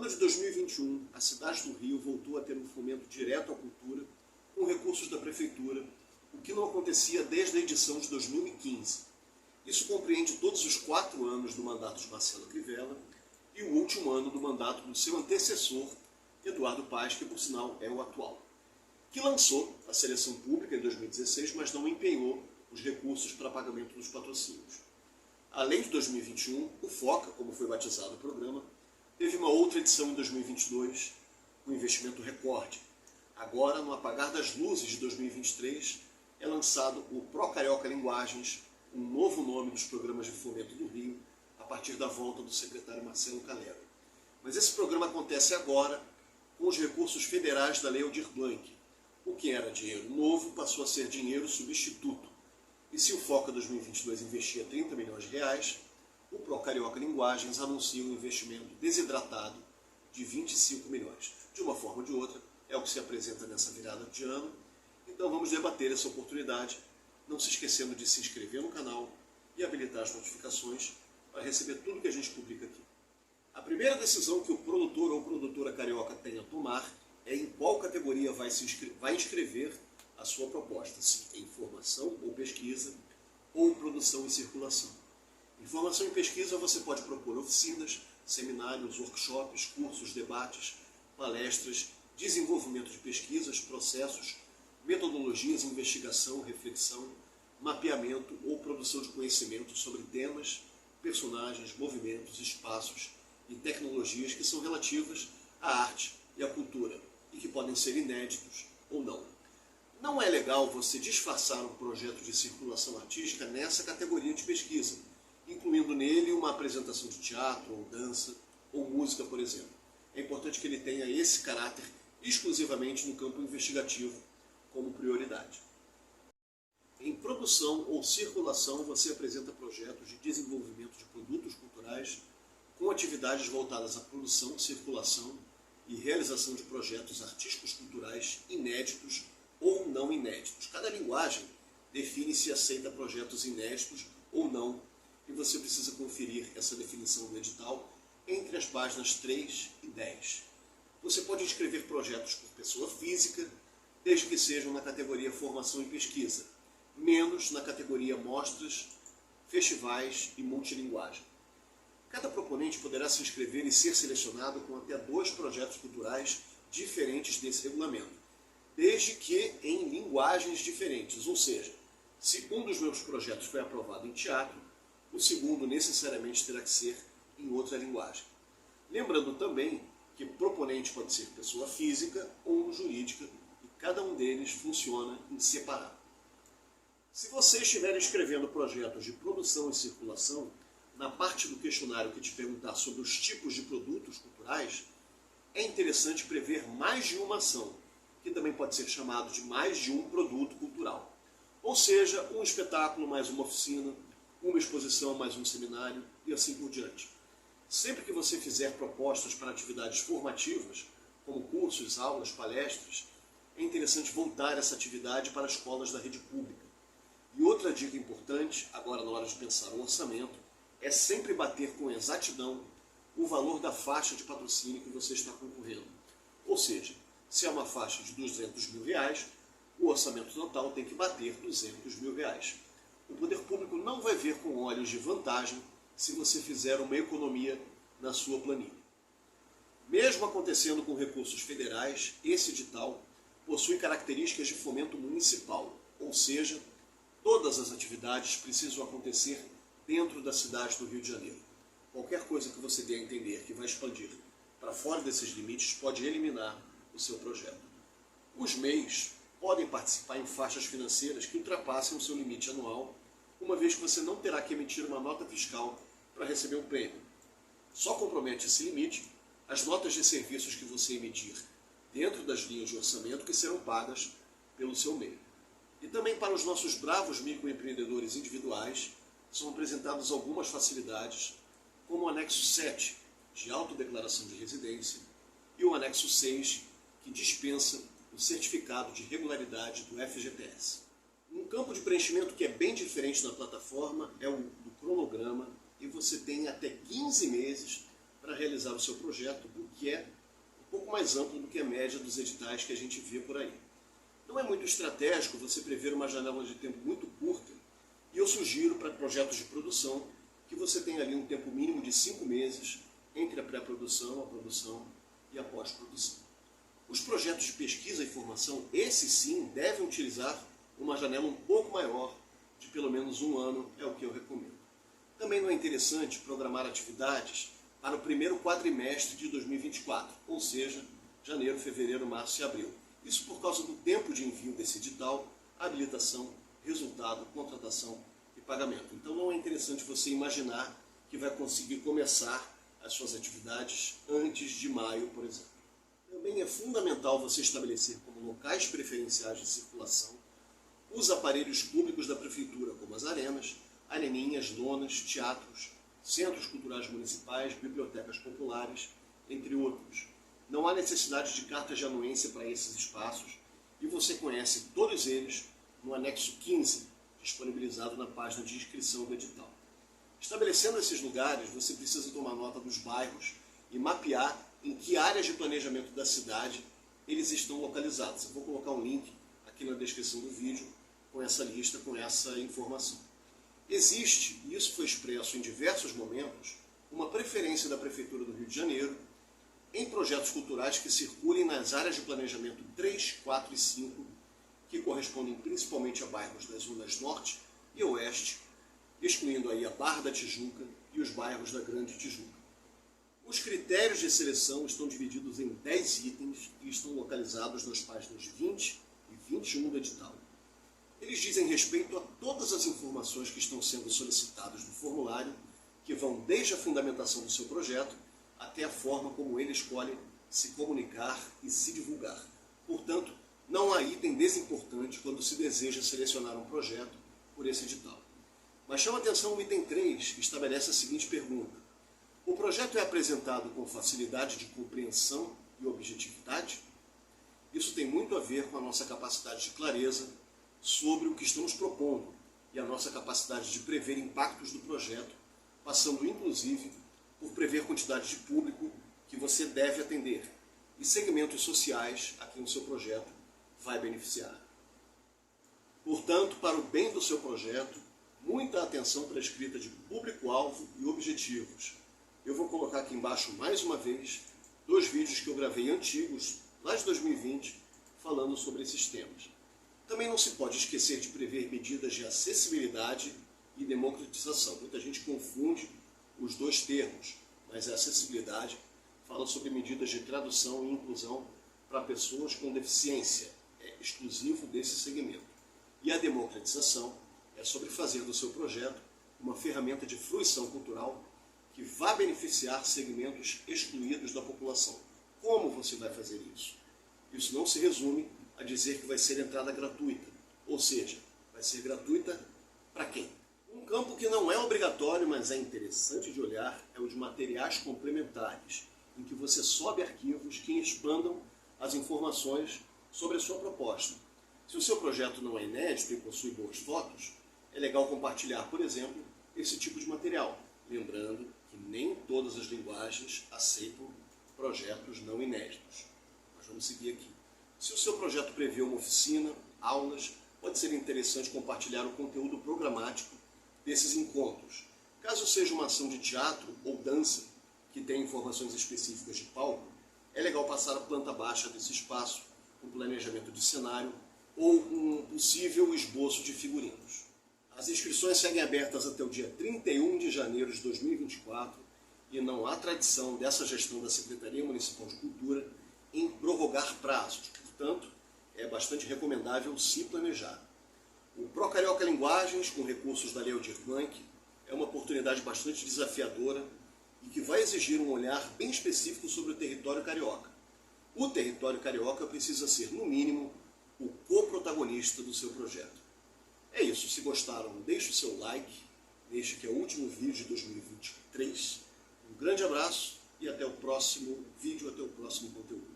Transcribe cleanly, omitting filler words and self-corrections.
ano de 2021, a cidade do Rio voltou a ter um fomento direto à cultura, com recursos da Prefeitura, o que não acontecia desde a edição de 2015. Isso compreende todos os 4 anos do mandato de Marcelo Crivella e o último ano do mandato do seu antecessor, Eduardo Paes, que por sinal é o atual, que lançou a seleção pública em 2016, mas não empenhou os recursos para pagamento dos patrocínios. Além de 2021, o FOCA, como foi batizado o programa, teve uma outra edição em 2022, com investimento recorde. Agora, no apagar das luzes de 2023, é lançado o Pro Carioca Linguagens, um novo nome dos programas de fomento do Rio, a partir da volta do secretário Marcelo Calero. Mas esse programa acontece agora com os recursos federais da Lei Aldir Blanc. O que era dinheiro novo passou a ser dinheiro substituto. E se o FOCA 2022 investia 30 milhões de reais, o Pro Carioca Linguagens anuncia um investimento desidratado de 25 milhões. De uma forma ou de outra, é o que se apresenta nessa virada de ano. Então vamos debater essa oportunidade, não se esquecendo de se inscrever no canal e habilitar as notificações para receber tudo que a gente publica aqui. A primeira decisão que o produtor ou produtora carioca tem a tomar é em qual categoria vai inscrever a sua proposta, se em formação ou pesquisa, ou produção e circulação. Em formação e pesquisa você pode propor oficinas, seminários, workshops, cursos, debates, palestras, desenvolvimento de pesquisas, processos, metodologias, investigação, reflexão, mapeamento ou produção de conhecimento sobre temas, personagens, movimentos, espaços e tecnologias que são relativas à arte e à cultura e que podem ser inéditos ou não. Não é legal você disfarçar um projeto de circulação artística nessa categoria de pesquisa, incluindo nele uma apresentação de teatro ou dança ou música, por exemplo. É importante que ele tenha esse caráter exclusivamente no campo investigativo como prioridade. Em produção ou circulação, você apresenta projetos de desenvolvimento de produtos culturais com atividades voltadas à produção, circulação e realização de projetos artísticos culturais inéditos ou não inéditos. Cada linguagem define se aceita projetos inéditos ou não, e você precisa conferir essa definição do edital entre as páginas 3 e 10. Você pode inscrever projetos por pessoa física, desde que sejam na categoria Formação e Pesquisa, menos na categoria Mostras, Festivais e Multilinguagem. Cada proponente poderá se inscrever e ser selecionado com até 2 projetos culturais diferentes desse regulamento, desde que em linguagens diferentes, ou seja, se um dos meus projetos foi aprovado em teatro, o segundo necessariamente terá que ser em outra linguagem. Lembrando também que proponente pode ser pessoa física ou jurídica, e cada um deles funciona em separado. Se você estiver escrevendo projetos de produção e circulação, na parte do questionário que te perguntar sobre os tipos de produtos culturais, é interessante prever mais de uma ação, que também pode ser chamado de mais de um produto cultural. Ou seja, um espetáculo mais uma oficina, uma exposição mais um seminário e assim por diante. Sempre que você fizer propostas para atividades formativas, como cursos, aulas, palestras, é interessante voltar essa atividade para as escolas da rede pública. E outra dica importante, agora na hora de pensar o orçamento, é sempre bater com exatidão o valor da faixa de patrocínio que você está concorrendo. Ou seja, se é uma faixa de R$200 mil, o orçamento total tem que bater R$200 mil. O poder público não vai ver com olhos de vantagem se você fizer uma economia na sua planilha. Mesmo acontecendo com recursos federais, esse edital possui características de fomento municipal, ou seja, todas as atividades precisam acontecer dentro da cidade do Rio de Janeiro. Qualquer coisa que você dê a entender que vai expandir para fora desses limites pode eliminar o seu projeto. Os MEIs podem participar em faixas financeiras que ultrapassem o seu limite anual, uma vez que você não terá que emitir uma nota fiscal para receber um prêmio. Só compromete esse limite as notas de serviços que você emitir dentro das linhas de orçamento que serão pagas pelo seu MEI. E também para os nossos bravos microempreendedores individuais são apresentadas algumas facilidades, como o anexo 7, de autodeclaração de residência, e o anexo 6, que dispensa o certificado de regularidade do FGTS. Um campo de preenchimento que é bem diferente na plataforma é o do cronograma, e você tem até 15 meses para realizar o seu projeto, o que é um pouco mais amplo do que a média dos editais que a gente vê por aí. Não é muito estratégico você prever uma janela de tempo muito curta, e eu sugiro para projetos de produção que você tenha ali um tempo mínimo de 5 meses entre a pré-produção, a produção e a pós-produção. Os projetos de pesquisa e formação, esses sim, devem utilizar uma janela um pouco maior, de pelo menos 1 ano, é o que eu recomendo. Também não é interessante programar atividades para o primeiro quadrimestre de 2024, ou seja, janeiro, fevereiro, março e abril. Isso por causa do tempo de envio desse edital, habilitação, resultado, contratação e pagamento. Então não é interessante você imaginar que vai conseguir começar as suas atividades antes de maio, por exemplo. Também é fundamental você estabelecer como locais preferenciais de circulação os aparelhos públicos da Prefeitura, como as areninhas, lonas, teatros, centros culturais municipais, bibliotecas populares, entre outros. Não há necessidade de cartas de anuência para esses espaços e você conhece todos eles no anexo 15, disponibilizado na página de inscrição do edital. Estabelecendo esses lugares, você precisa tomar nota dos bairros e mapear em que áreas de planejamento da cidade eles estão localizados. Eu vou colocar um link aqui na descrição do vídeo com essa lista, com essa informação. Existe, e isso foi expresso em diversos momentos, uma preferência da Prefeitura do Rio de Janeiro em projetos culturais que circulem nas áreas de planejamento 3, 4 e 5, que correspondem principalmente a bairros das zonas Norte e Oeste, excluindo aí a Barra da Tijuca e os bairros da Grande Tijuca. Os critérios de seleção estão divididos em 10 itens e estão localizados nas páginas 20 e 21 do edital. Eles dizem respeito a todas as informações que estão sendo solicitadas no formulário, que vão desde a fundamentação do seu projeto até a forma como ele escolhe se comunicar e se divulgar. Portanto, não há item desimportante quando se deseja selecionar um projeto por esse edital. Mas chama atenção o item 3, que estabelece a seguinte pergunta: o projeto é apresentado com facilidade de compreensão e objetividade? Isso tem muito a ver com a nossa capacidade de clareza sobre o que estamos propondo e a nossa capacidade de prever impactos do projeto, passando inclusive por prever quantidade de público que você deve atender e segmentos sociais a quem o seu projeto vai beneficiar. Portanto, para o bem do seu projeto, muita atenção para a escrita de público-alvo e objetivos. Eu vou colocar aqui embaixo mais uma vez 2 vídeos que eu gravei antigos, lá de 2020, falando sobre esses temas. Também não se pode esquecer de prever medidas de acessibilidade e democratização. Muita gente confunde os 2 termos, mas a acessibilidade fala sobre medidas de tradução e inclusão para pessoas com deficiência, é exclusivo desse segmento. E a democratização é sobre fazer do seu projeto uma ferramenta de fruição cultural que vá beneficiar segmentos excluídos da população. Como você vai fazer isso? Isso não se resume a dizer que vai ser entrada gratuita, ou seja, vai ser gratuita para quem? Um campo que não é obrigatório, mas é interessante de olhar, é o de materiais complementares, em que você sobe arquivos que expandam as informações sobre a sua proposta. Se o seu projeto não é inédito e possui boas fotos, é legal compartilhar, por exemplo, esse tipo de material, lembrando que nem todas as linguagens aceitam projetos não inéditos. Mas vamos seguir aqui. Se o seu projeto prevê uma oficina, aulas, pode ser interessante compartilhar o conteúdo programático desses encontros. Caso seja uma ação de teatro ou dança que tem informações específicas de palco, é legal passar a planta baixa desse espaço, um planejamento de cenário ou um possível esboço de figurinos. As inscrições seguem abertas até o dia 31 de janeiro de 2024 e não há tradição dessa gestão da Secretaria Municipal de Cultura em prorrogar prazos. Portanto, é bastante recomendável se planejar. O Procarioca Linguagens, com recursos da Lei Aldir Blanc, é uma oportunidade bastante desafiadora e que vai exigir um olhar bem específico sobre o território carioca. O território carioca precisa ser, no mínimo, o coprotagonista do seu projeto. É isso, se gostaram, deixe o seu like, este que é o último vídeo de 2023. Um grande abraço e até o próximo vídeo, até o próximo conteúdo.